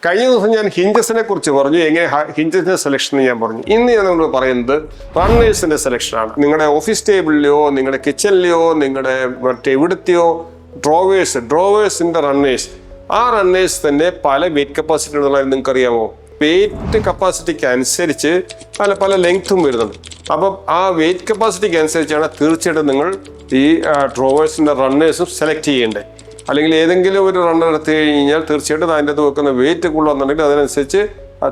കഴിഞ്ഞ ദിവസം ഞാൻ ഹിഞ്ചസിനെ കുറിച്ച് പറഞ്ഞു, എങ്ങനെ ഹിഞ്ചസിന്റെ സെലക്ഷൻ ഞാൻ പറഞ്ഞു. ഇന്ന് ഞാൻ നമ്മൾ പറയുന്നത് റണ്ണേഴ്സിന്റെ സെലക്ഷനാണ്. നിങ്ങളുടെ ഓഫീസ് ടേബിളിലെയോ നിങ്ങളുടെ കിച്ചണിലെയോ നിങ്ങളുടെ എവിടത്തെയോ ഡ്രോവേഴ്സിന്റെ റണ്ണേഴ്സ്, ആ റണ്ണേഴ്സ് തന്നെ പല വെയിറ്റ് കപ്പാസിറ്റി ഉള്ളതായി നിങ്ങൾക്ക് അറിയാമോ? വെയിറ്റ് കപ്പാസിറ്റിക്ക് അനുസരിച്ച് പല ലെങ്ത്തും വരുന്നുണ്ട്. അപ്പം ആ വെയിറ്റ് കപ്പാസിറ്റിക്ക് അനുസരിച്ചാണ് തീർച്ചയായിട്ടും നിങ്ങൾ ഈ ഡ്രോവേഴ്സിന്റെ റണ്ണേഴ്സും സെലക്ട് ചെയ്യേണ്ടത്. അല്ലെങ്കിൽ ഏതെങ്കിലും ഒരു റണ്ണർ എടുത്തു കഴിഞ്ഞാൽ തീർച്ചയായിട്ടും അതിൻ്റെ അകത്ത് വെക്കുന്ന വെയിറ്റ് കൂടുതലെന്നുണ്ടെങ്കിൽ അതിനനുസരിച്ച്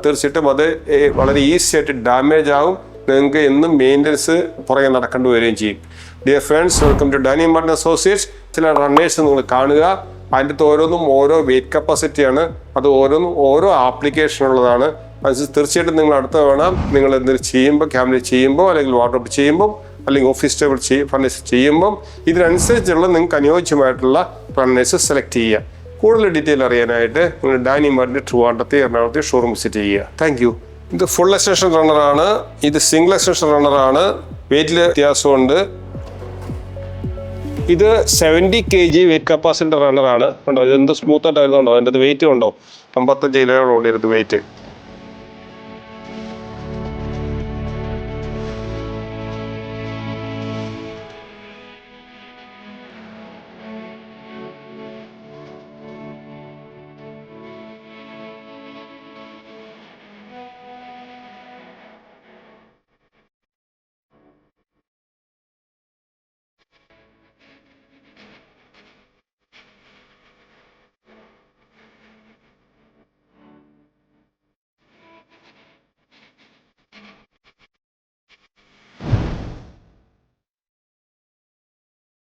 തീർച്ചയായിട്ടും അത് വളരെ ഈസി ആയിട്ട് ഡാമേജ് ആകും. നിങ്ങൾക്ക് എന്നും മെയിൻ്റനൻസ് പുറകെ നടക്കേണ്ടി വരികയും ചെയ്യും. Dear friends, welcome to Danny Martin associates. ചില റണ്ണേഴ്സ് നിങ്ങൾ കാണുക, അതിൻ്റെ അകത്ത് ഓരോന്നും ഓരോ വെയിറ്റ് കപ്പാസിറ്റിയാണ്, അത് ഓരോന്നും ഓരോ ആപ്ലിക്കേഷൻ ഉള്ളതാണ്. അതനുസരിച്ച് തീർച്ചയായിട്ടും നിങ്ങൾ അടുത്ത വേണം നിങ്ങൾ എന്തെങ്കിലും ചെയ്യുമ്പോൾ, ക്യാബിനറ്റ് ചെയ്യുമ്പോൾ, അല്ലെങ്കിൽ വാർഡ്രോബ് ചെയ്യുമ്പോൾ, അല്ലെങ്കിൽ ഓഫീസ് ടേബിൾ ഫർണിച്ചർ ചെയ്യുമ്പം ഇതിനനുസരിച്ചുള്ള നിങ്ങൾക്ക് അനുയോജ്യമായിട്ടുള്ള റണ്ണേഴ്സ് സെലക്ട് ചെയ്യുക. കൂടുതൽ ഡീറ്റെയിൽ അറിയാനായിട്ട് നിങ്ങൾ ഡാനി മാർട്ടിൻ്റെ ട്രിവാൻഡ്രത്തെ എറണാകുളത്തെ ഷോറൂം വിസിറ്റ് ചെയ്യുക. Thank you. ഇത് ഫുൾ എക്സ്റ്റൻഷൻ റണ്ണറാണ്, ഇത് സിംഗിൾ എക്സ്റ്റൻഷൻ റണ്ണറാണ്. വെയിറ്റിൽ വ്യത്യാസമുണ്ട്. ഇത് 70 kg വെയിറ്റ് കപ്പാസിറ്റി റണ്ണറാണ്. കണ്ടോ, ഇതെന്ത് സ്മൂത്തായിട്ട് ആയിരുന്നുണ്ടോ? അതിൻ്റെ വെയിറ്റ് ഉണ്ടോ? 55 കിലോയോളം ഉണ്ട് വെയിറ്റ്.